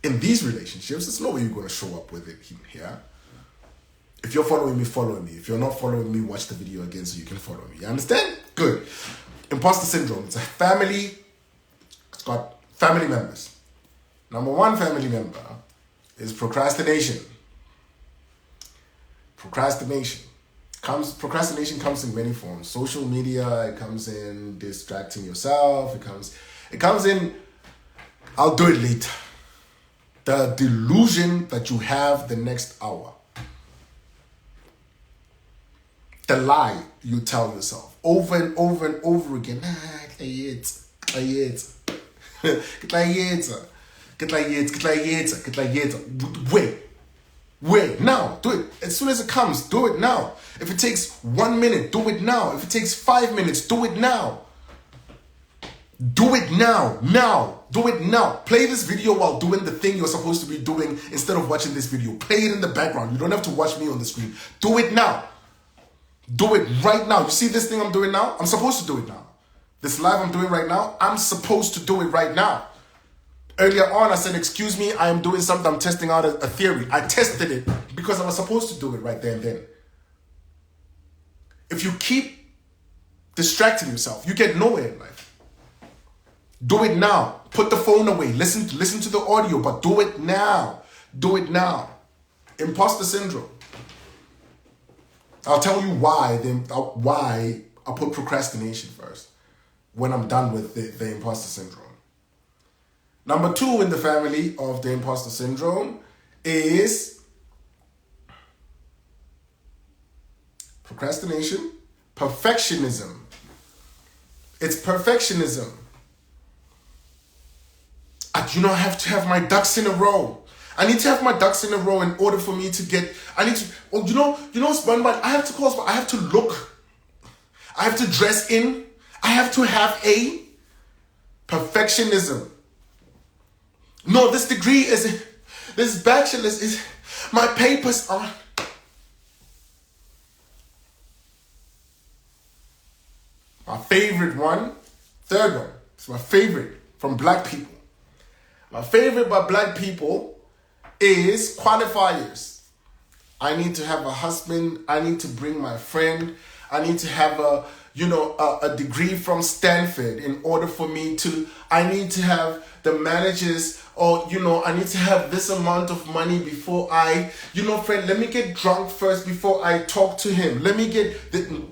in these relationships, there's no way you're going to show up with it here. If you're following me, follow me. If you're not following me, watch the video again so you can follow me. You understand? Good. Imposter syndrome. It's a family. It's got family members. Number 1 family member is procrastination. Procrastination comes in many forms. Social media, it comes in distracting yourself. It comes in, I'll do it later. The delusion that you have the next hour. The lie you tell yourself over and over and over again. Wait, now, do it. As soon as it comes, do it now. If it takes 1 minute, do it now. If it takes 5 minutes, do it now. Do it now. Do it now. Play this video while doing the thing you're supposed to be doing instead of watching this video. Play it in the background. You don't have to watch me on the screen. Do it now. Do it right now. You see this thing I'm doing now? I'm supposed to do it now. This live I'm doing right now, I'm supposed to do it right now. Earlier on, I said, excuse me, I am doing something. I'm testing out a theory. I tested it because I was supposed to do it right there and then. If you keep distracting yourself, you get nowhere in life. Do it now. Put the phone away. Listen to the audio, but do it now. Do it now. Imposter syndrome. I'll tell you why I put procrastination first when I'm done with the imposter syndrome. Number 2 in the family of the imposter syndrome is procrastination, perfectionism. It's perfectionism. I have to have my ducks in a row. I need to have my ducks in a row in order for me to get, I have to close, but I have to look. I have to dress in. I have to have a perfectionism. No, this degree this bachelor's is, my papers are. My favorite one, third one, it's my favorite from black people. My favorite by black people is qualifiers. I need to have a husband. I need to bring my friend. I need to have a degree from Stanford in order for me to, I need to have the managers, or, I need to have this amount of money before I, friend, let me get drunk first before I talk to him. Let me get the...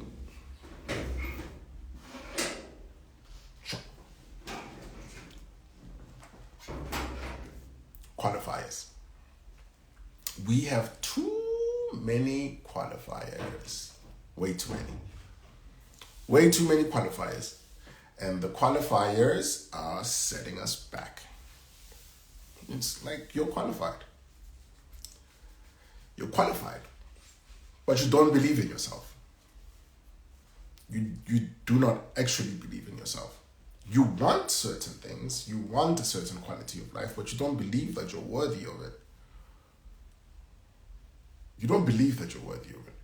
Qualifiers. We have too many qualifiers. Way too many. Way too many qualifiers. And the qualifiers are setting us back. It's like you're qualified. You're qualified, but you don't believe in yourself. You do not actually believe in yourself. You want certain things, you want a certain quality of life, but you don't believe that you're worthy of it. You don't believe that you're worthy of it.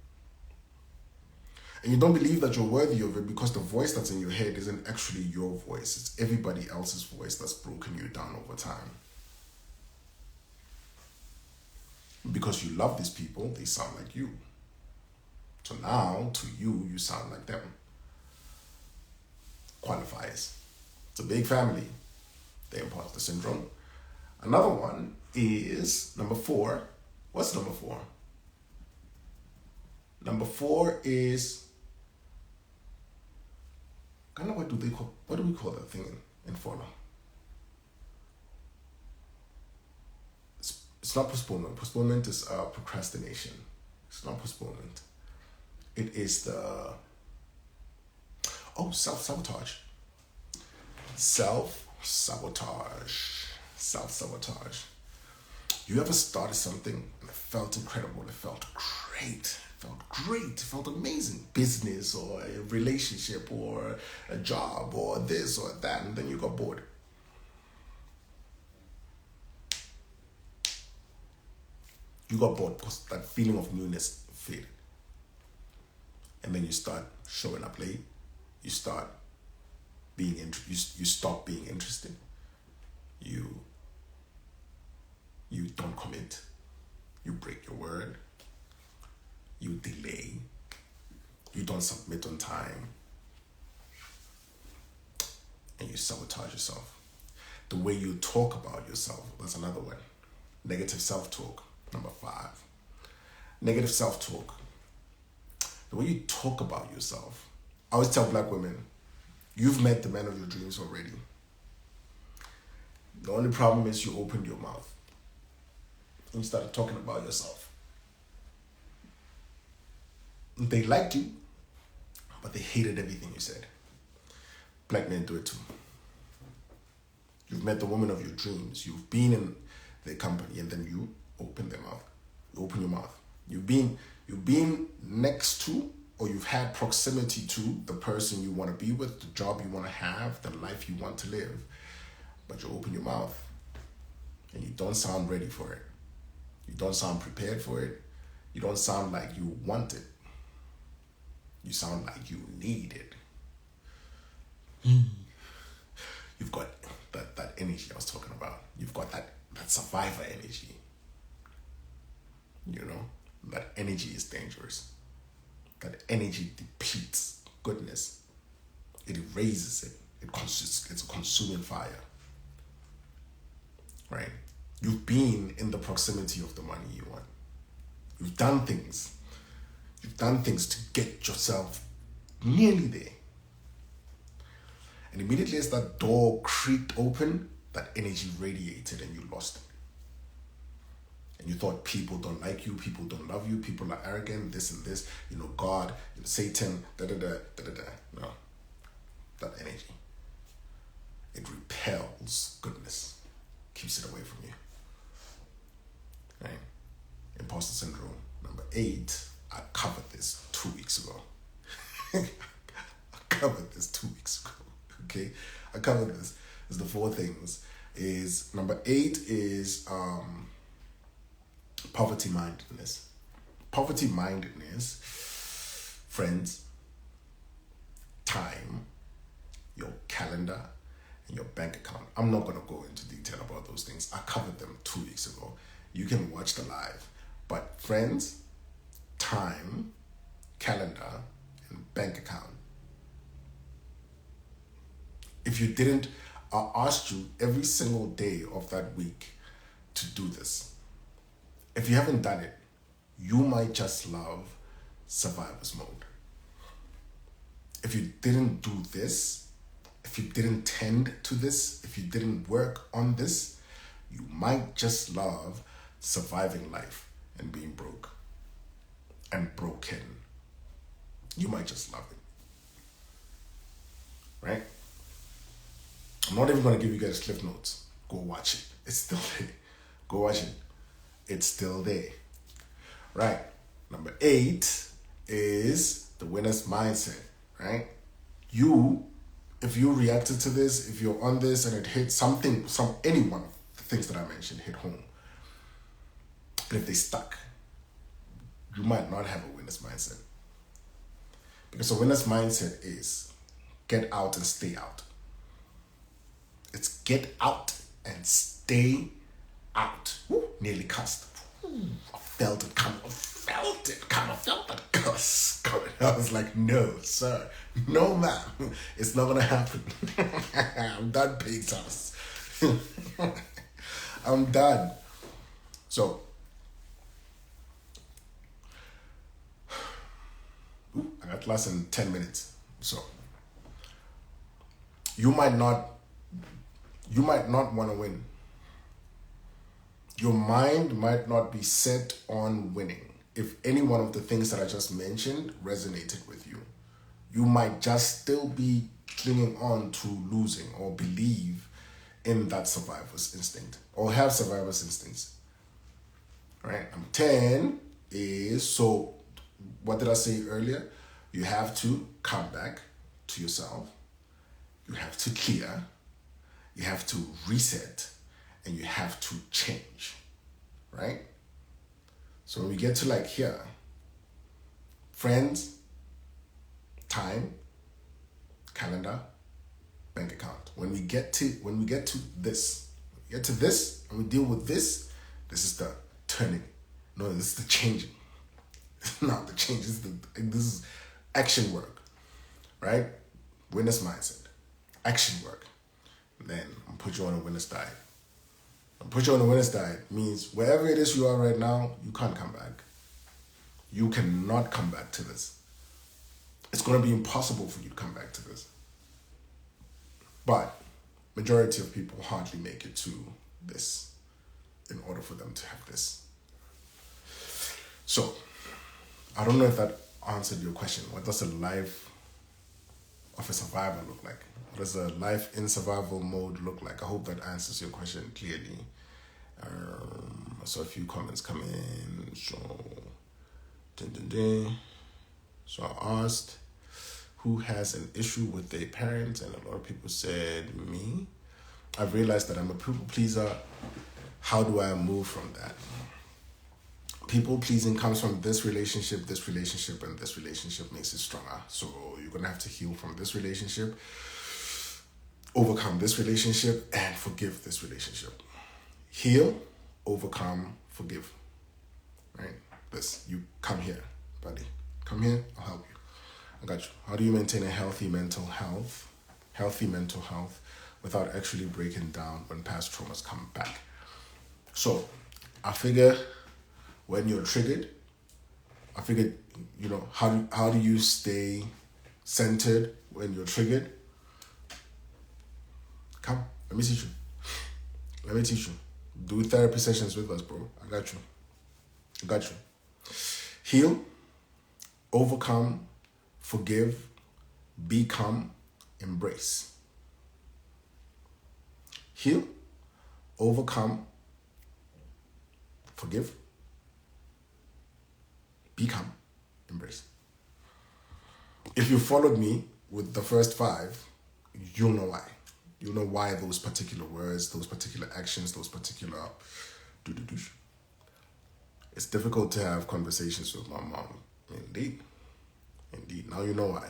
And you don't believe that you're worthy of it because the voice that's in your head isn't actually your voice. It's everybody else's voice that's broken you down over time. Because you love these people, they sound like you. So now, to you, you sound like them. Qualifiers. It's a big family. The imposter syndrome. Another one is number 4. What's number 4? Number 4 is kind of what do we call that thing in Fola? It's not postponement. Postponement is procrastination. It's not postponement. It is self-sabotage. Self-sabotage. You ever started something and it felt incredible, it felt great, it felt amazing. Business or a relationship or a job or this or that, and then you got bored. You got bored because that feeling of newness faded. And then you start showing up late. You start being you stop being interested. You don't commit. You break your word. You delay. You don't submit on time. And you sabotage yourself. The way you talk about yourself, that's another one. Negative self-talk, number 5. Negative self-talk. The way you talk about yourself. I always tell black women, you've met the man of your dreams already. The only problem is you opened your mouth and you started talking about yourself. They liked you, but they hated everything you said. Black men do it too. You've met the woman of your dreams. You've been in their company and then you open their mouth. You open your mouth. You've been next to or you've had proximity to the person you want to be with, the job you want to have, the life you want to live. But you open your mouth and you don't sound ready for it. You don't sound prepared for it. You don't sound like you want it. You sound like you need it. You've got that energy I was talking about. You've got that survivor energy. You know, that energy is dangerous. That energy depletes goodness. It erases it. It's a consuming fire. Right? You've been in the proximity of the money you want. You've done things. You've done things to get yourself nearly there. And immediately as that door creaked open, that energy radiated and you lost it. And you thought people don't like you, people don't love you, people are arrogant, this and this, God, Satan, da-da-da. No, that energy. It repels goodness, keeps it away from you. Right? Imposter syndrome. Number 8, I covered this 2 weeks ago. Okay? I covered this. It's the 4 things. Number 8 is poverty-mindedness. Poverty-mindedness, friends, time, your calendar, and your bank account. I'm not going to go into detail about those things. I covered them 2 weeks ago. You can watch the live. But friends, time, calendar, and bank account. If you didn't, I asked you every single day of that week to do this. If you haven't done it, you might just love survivor's mode. If you didn't do this, if you didn't tend to this, if you didn't work on this, you might just love surviving life and being broke and broken. You might just love it. Right? I'm not even going to give you guys cliff notes. go watch it. It's still there. Go watch it. It's still there. Right. Number 8 is the winner's mindset, right? If you reacted to this, if you're on this and it hit any one of the things that I mentioned hit home, and if they stuck, you might not have a winner's mindset. Because a winner's mindset is get out and stay out. It's get out and stay out. Woo, nearly cussed. I felt it coming. Felt that cuss coming. I was like, no, sir. No, ma'am. It's not going to happen. I'm done paying taxes. I'm done. So, I got less than 10 minutes. So, you might not want to win. Your mind might not be set on winning. If any one of the things that I just mentioned resonated with you, you might just still be clinging on to losing or believe in that survivor's instinct or have survivor's instincts. Right? Number 10 is, so what did I say earlier? You have to come back to yourself. You have to clear. You have to reset. And you have to change, right? So when we get to like here, friends, time, calendar, bank account. When we get to this, and we deal with this is the turning. No, this is the changing. It's not the change. This is action work, right? Winner's mindset, action work. And then I'll put you on a winner's diet. Put you on the winner's diet means wherever it is you are right now, you can't come back. You cannot come back to this. It's going to be impossible for you to come back to this. But majority of people hardly make it to this in order for them to have this. So, I don't know if that answered your question. What does a life of a survivor look like? What does a life in survival mode look like? I hope that answers your question clearly. I saw a few comments come in. So I asked, who has an issue with their parents? And a lot of people said, me. I've realized that I'm a people pleaser. How do I move from that? People pleasing comes from this relationship, and this relationship makes it stronger. So you're going to have to heal from this relationship, overcome this relationship, and forgive this relationship. Heal, overcome, forgive. Right? You come here, buddy. Come here, I'll help you. I got you. How do you maintain a healthy mental health without actually breaking down when past traumas come back? So I figure when you're triggered, how do you stay centered when you're triggered? Come, let me teach you. Do therapy sessions with us, bro. I got you. Heal, overcome, forgive, become, embrace. Heal, overcome, forgive, become, embrace. If you followed me with the first 5, you'll know why. You'll know why those particular words, those particular actions, those particular do-do-do. It's difficult to have conversations with my mom. Indeed. Now you know why.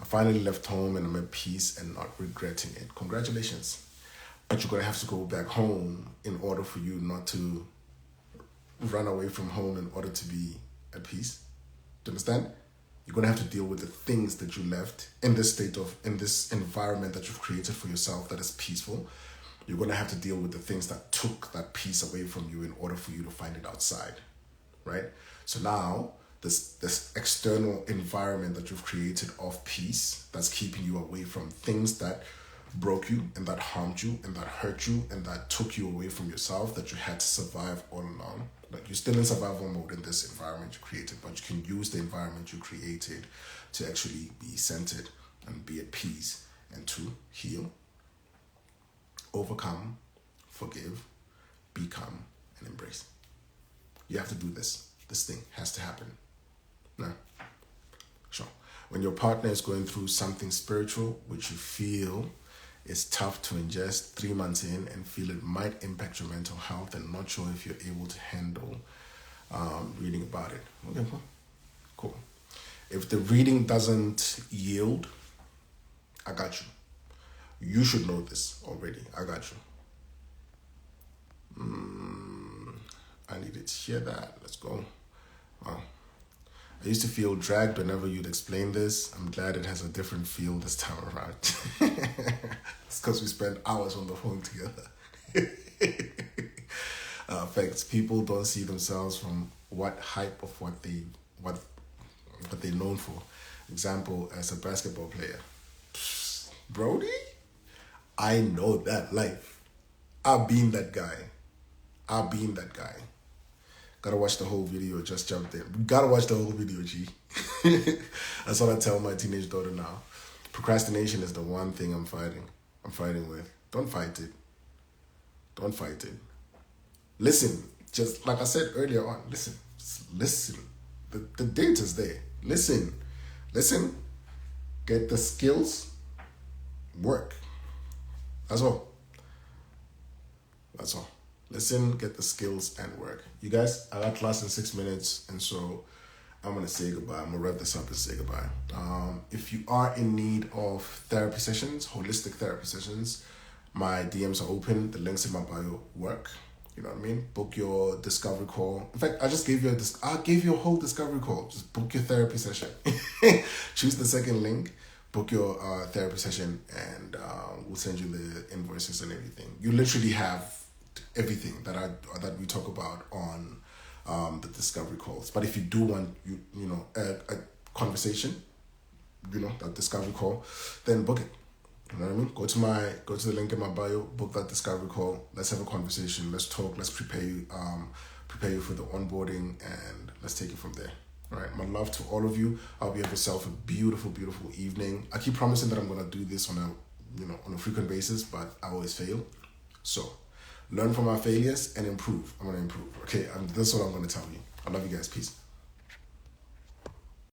I finally left home and I'm at peace and not regretting it. Congratulations. But you're going to have to go back home in order for you not to run away from home in order to be at peace. Do you understand? You're going to have to deal with the things that you left in this environment that you've created for yourself that is peaceful. You're going to have to deal with the things that took that peace away from you in order for you to find it outside, right? So now, this external environment that you've created of peace that's keeping you away from things that broke you and that harmed you and that hurt you and that took you away from yourself, that you had to survive all along. Like, you're still in survival mode in this environment you created, but you can use the environment you created to actually be centered and be at peace and to heal, overcome, forgive, be calm, and embrace. You have to do this. This thing has to happen. No. Sure. When your partner is going through something spiritual, which you feel is tough to ingest 3 months in and feel it might impact your mental health and not sure if you're able to handle reading about it. Okay, cool. If the reading doesn't yield, I got you. You should know this already. I got you. I needed to hear that. Let's go. Wow. I used to feel dragged whenever you'd explain this. I'm glad it has a different feel this time around. It's because we spend hours on the phone together. Facts. People don't see themselves from what hype of what they're known for. Example, as a basketball player. Brody, I know that life. I've been that guy. Gotta watch the whole video, just jumped in. Gotta watch the whole video, G. That's what I tell my teenage daughter now. Procrastination is the one thing I'm fighting with. Don't fight it. Listen, just like I said earlier on, listen. The data's there. Listen. Get the skills, work. That's all. Listen, get the skills, and work. You guys, I got class in 6 minutes, and so I'm going to say goodbye. I'm going to wrap this up and say goodbye. If you are in need of therapy sessions, holistic therapy sessions, my DMs are open. The links in my bio work. You know what I mean? Book your discovery call. In fact, I just gave you a whole discovery call. Just book your therapy session. Choose the second link. Book your therapy session, and we'll send you the invoices and everything. You literally have everything that we talk about on the discovery calls. But if you do want a conversation, that discovery call, then book it. You know what I mean? Go to the link in my bio, book that discovery call. Let's have a conversation. Let's talk. Let's prepare you for the onboarding, and let's take it from there. All right, my love to all of you. I hope you have yourself a beautiful, beautiful evening. I keep promising that I'm gonna do this on a frequent basis, but I always fail. So learn from my failures and improve. I'm gonna improve. Okay, that's what I'm gonna tell you. I love you guys. Peace.